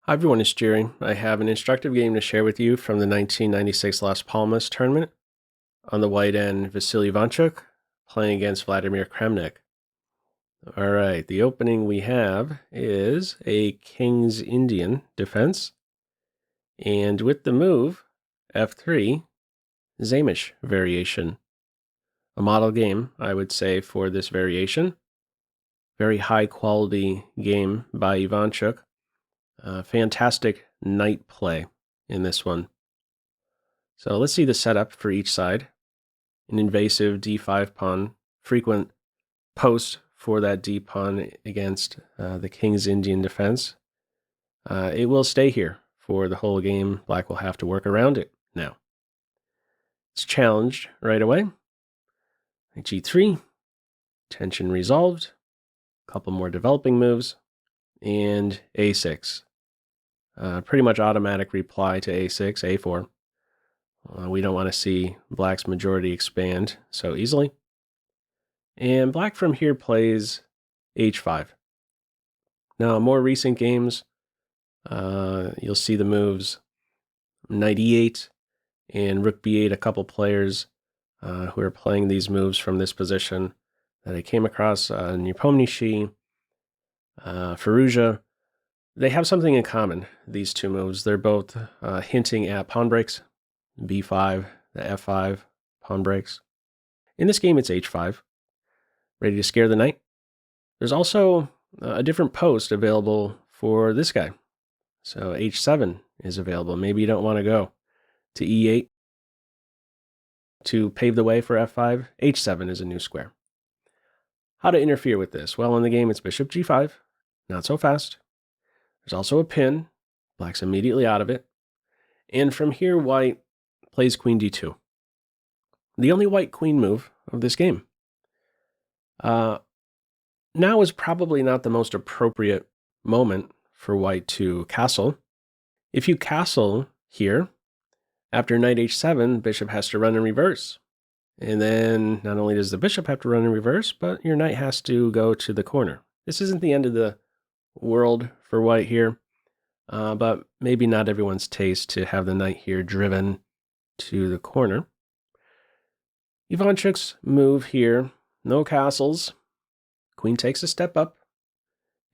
Hi everyone, it's Jerry. I have an instructive game to share with you from the 1996 Las Palmas Tournament. On the white end, Vasyl Ivanchuk playing against Vladimir Kramnik. Alright, the opening we have is a King's Indian defense. And with the move, f3, Sämisch variation. A model game, I would say, for this variation. Very high quality game by Ivanchuk. Fantastic knight play in this one. So let's see the setup for each side. An invasive d5 pawn, frequent post for that d pawn against the King's Indian defense. It will stay here for the whole game. Black will have to work around it now. It's challenged right away. G3, tension resolved. A couple more developing moves, and a6. Pretty much automatic reply to a6, a4. We don't want to see black's majority expand so easily. And black from here plays h5. Now, more recent games, you'll see the moves knight e8 and rook b8, a couple players who are playing these moves from this position that I came across, Nepomniachtchi, Firouzja. They have something in common, these two moves. They're both hinting at pawn breaks, b5, the f5 pawn breaks. In this game, it's h5, ready to scare the knight. There's also a different post available for this guy. So h7 is available. Maybe you don't want to go to e8 to pave the way for f5. h7 is a new square. How to interfere with this? Well, in the game, it's bishop g5. Not so fast. There's also a pin. Black's immediately out of it. And from here, white plays queen d2. The only white queen move of this game. Now is probably not the most appropriate moment for white to castle. If you castle here, after knight h7, bishop has to run in reverse. And then not only does the bishop have to run in reverse, but your knight has to go to the corner. This isn't the end of the world for white here, but maybe not everyone's taste to have the knight here driven to the corner. Ivanchuk's move here, no castles. Queen takes a step up.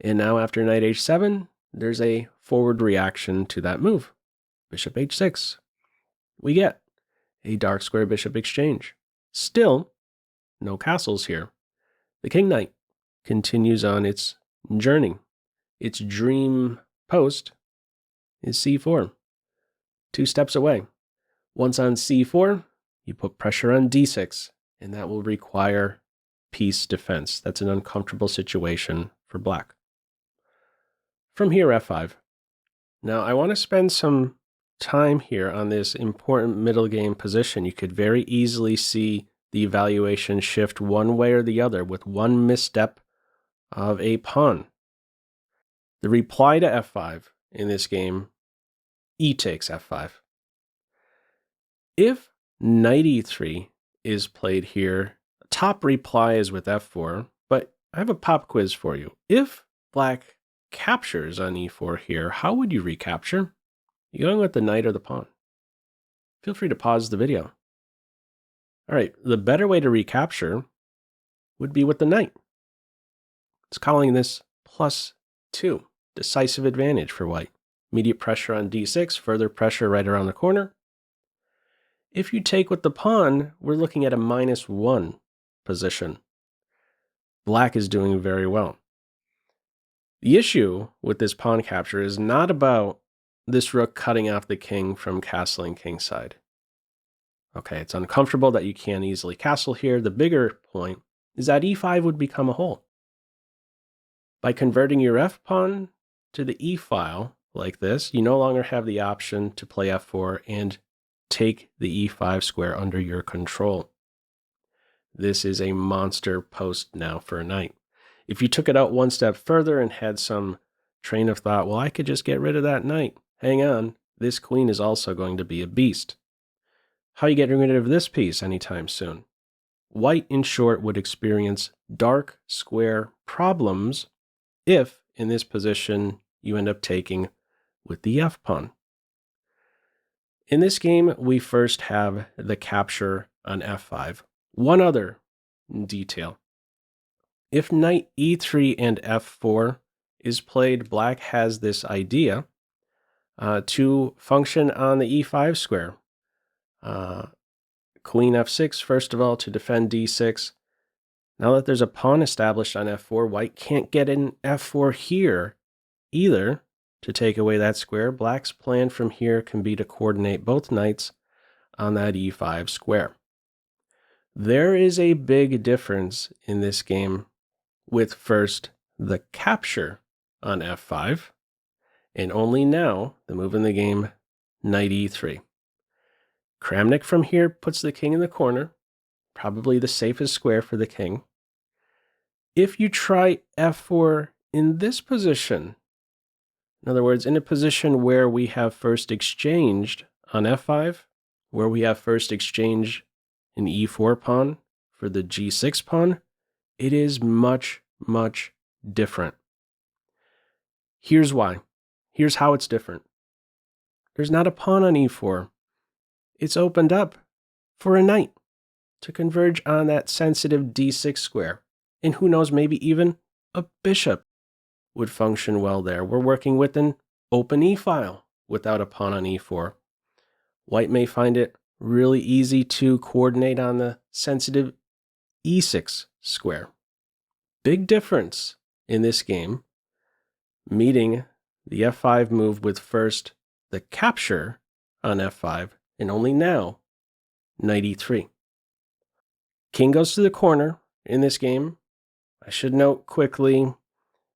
And now after knight h7, there's a forward reaction to that move. Bishop h6. We get a dark square bishop exchange. Still, no castles here. The king knight continues on its journey. Its dream post is c4. 2 steps away. Once on c4, you put pressure on d6, and that will require piece defense. That's an uncomfortable situation for black. From here, f5. Now, I want to spend some time here on this important middle game position. You could very easily see the evaluation shift one way or the other with one misstep of a pawn. The reply to f5 in this game, e takes f5. If knight e3 is played here, top reply is with f4, but I have a pop quiz for you. If black captures on e4 here, how would you recapture? You going with the knight or the pawn? Feel free to pause the video. All right, the better way to recapture would be with the knight. It's calling this +2, decisive advantage for white. Immediate pressure on d6, further pressure right around the corner. If you take with the pawn, we're looking at a -1 position. Black is doing very well. The issue with this pawn capture is not about this rook cutting off the king from castling kingside. Okay, it's uncomfortable that you can't easily castle here. The bigger point is that e5 would become a hole. By converting your f pawn to the e file like this, you no longer have the option to play f4 and take the e5 square under your control. This is a monster post now for a knight. If you took it out one step further and had some train of thought, well, I could just get rid of that knight. Hang on, this queen is also going to be a beast. How are you getting rid of this piece anytime soon? White, in short, would experience dark square problems if, in this position, you end up taking with the f pawn. In this game, we first have the capture on f5. One other detail. If knight e3 and f4 is played, black has this idea to function on the e5 square. Queen f6, first of all, to defend d6. Now that there's a pawn established on f4, white can't get in f4 here either to take away that square. Black's plan from here can be to coordinate both knights on that e5 square. There is a big difference in this game with first the capture on f5, and only now the move in the game, knight e3. Kramnik from here puts the king in the corner, probably the safest square for the king. If you try f4 in this position, in other words, in a position where we have first exchanged on f5, where we have first exchanged an e4 pawn for the g6 pawn, it is much, much different. Here's why. Here's how it's different. There's not a pawn on e4. It's opened up for a knight to converge on that sensitive d6 square. And who knows, maybe even a bishop would function well there. We're working with an open e-file without a pawn on e4. White may find it really easy to coordinate on the sensitive e6 square. Big difference in this game, meeting the f5 move with first the capture on f5, and only now, knight e3. King goes to the corner in this game. I should note quickly,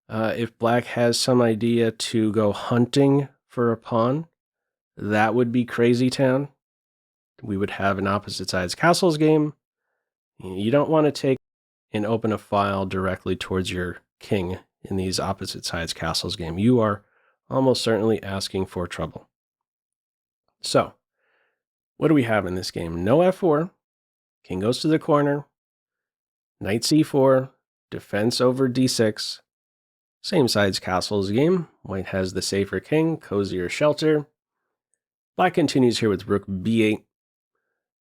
if black has some idea to go hunting for a pawn, that would be crazy town. We would have an opposite sides castles game. You don't want to take and open a file directly towards your king in these opposite sides castles game. You are almost certainly asking for trouble. So, what do we have in this game? No f4, king goes to the corner, knight c4, defense over d6, same sides castles game. White has the safer king, cozier shelter. Black continues here with rook b8.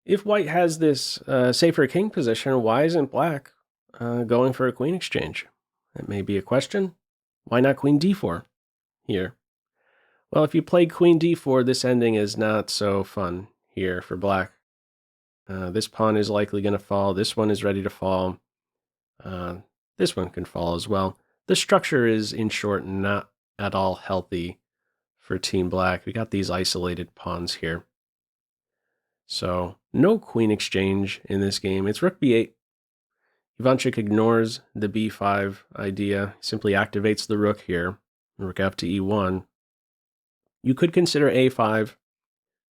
If white has this safer king position, why isn't black going for a queen exchange? That may be a question. Why not queen d4 here? Well, if you play queen d4, this ending is not so fun here for black. This pawn is likely going to fall. This one is ready to fall. This one can fall as well. The structure is, in short, not at all healthy for Team Black. We got these isolated pawns here. So, no queen exchange in this game. It's rook b8. Ivanchuk ignores the b5 idea, simply activates the rook here. Rook f to e1. You could consider a5.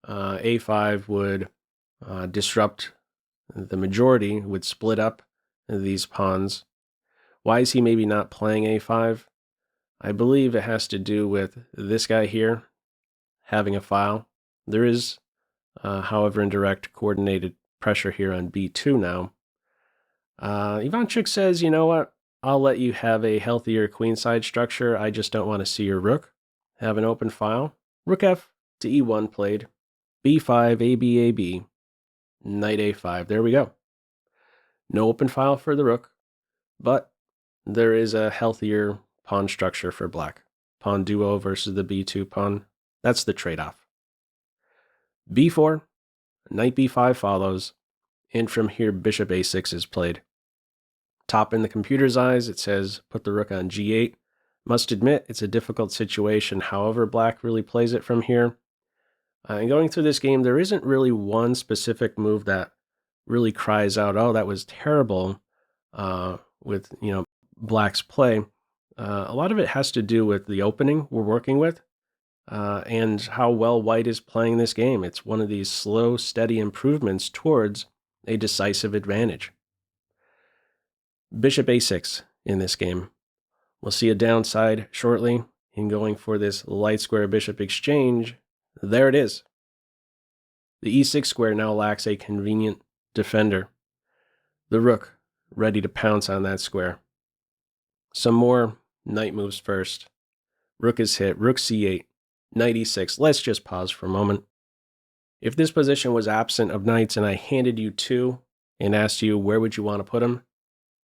A5 would disrupt the majority, would split up these pawns. Why is he maybe not playing a5? I believe it has to do with this guy here having a file. There is, however, indirect coordinated pressure here on b2 now. Ivanchuk says, you know what? I'll let you have a healthier queenside structure. I just don't want to see your rook have an open file. Rook f to e1 played. b5, ab, knight a5. There we go. No open file for the rook, but there is a healthier pawn structure for black. Pawn duo versus the b2 pawn. That's the trade-off. b4, knight b5 follows, and from here bishop a6 is played. Top in the computer's eyes, it says put the rook on g8. Must admit, it's a difficult situation. However, black really plays it from here. And going through this game, there isn't really one specific move that really cries out, oh, that was terrible with, black's play. A lot of it has to do with the opening we're working with and how well white is playing this game. It's one of these slow, steady improvements towards a decisive advantage. Bishop a6 in this game. We'll see a downside shortly in going for this light square bishop exchange. There it is. The e6 square now lacks a convenient defender. The rook ready to pounce on that square. Some more knight moves first. Rook is hit, rook c8, Knight e6. Let's just pause for a moment. If this position was absent of knights and I handed you two and asked you where would you want to put them,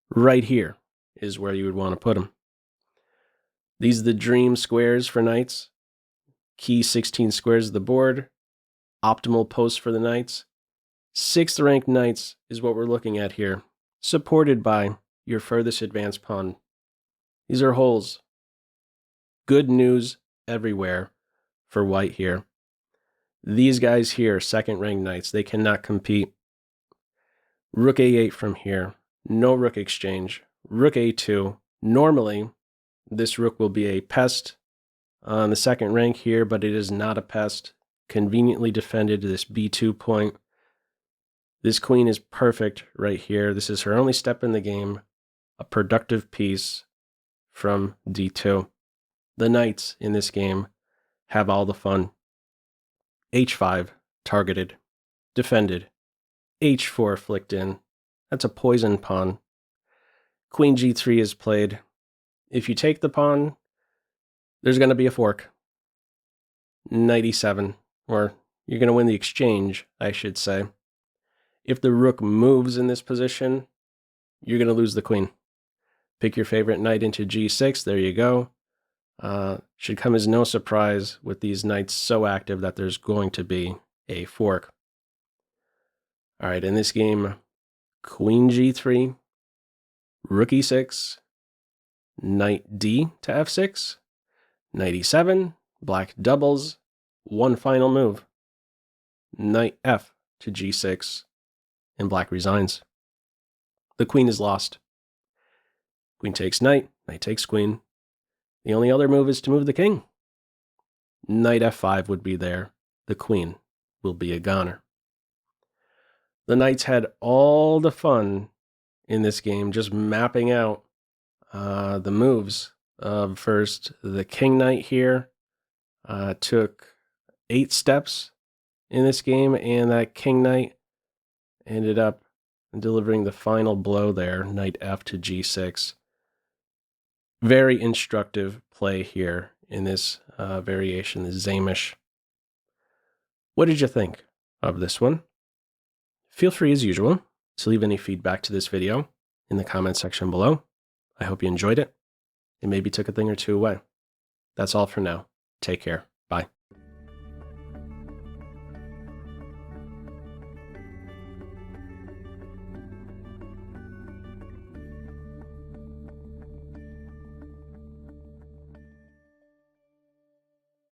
right here is where you would want to put them. These are the dream squares for knights. Key 16 squares of the board. Optimal posts for the knights. 6th ranked knights is what we're looking at here, supported by your furthest advanced pawn. These are holes. Good news everywhere for white here. These guys here, 2nd ranked knights, they cannot compete. Rook a8 from here. No rook exchange. Rook a2. Normally, this rook will be a pest on the 2nd rank here, but it is not a pest. Conveniently defended to this b2 point. This queen is perfect right here. This is her only step in the game. A productive piece from d2. The knights in this game have all the fun. h5, targeted, defended. h4 flicked in. That's a poison pawn. Queen g3 is played. If you take the pawn, there's going to be a fork. Knight e7, or you're going to win the exchange, I should say. If the rook moves in this position, you're going to lose the queen. Pick your favorite knight into g6. There you go. Should come as no surprise with these knights so active that there's going to be a fork. All right, in this game, queen g3, rook e6, knight d to f6, knight e7, black doubles, one final move, knight f to g6, and black resigns. The queen is lost. Queen takes knight, knight takes queen. The only other move is to move the king. Knight f5 would be there. The queen will be a goner. The knights had all the fun in this game, just mapping out the moves. First, the king knight here took 8 steps in this game, and that king knight ended up delivering the final blow there, knight f to g6. Very instructive play here in this variation, the Sämisch. What did you think of this one? Feel free, as usual, to leave any feedback to this video in the comment section below. I hope you enjoyed it and maybe took a thing or two away. That's all for now. Take care.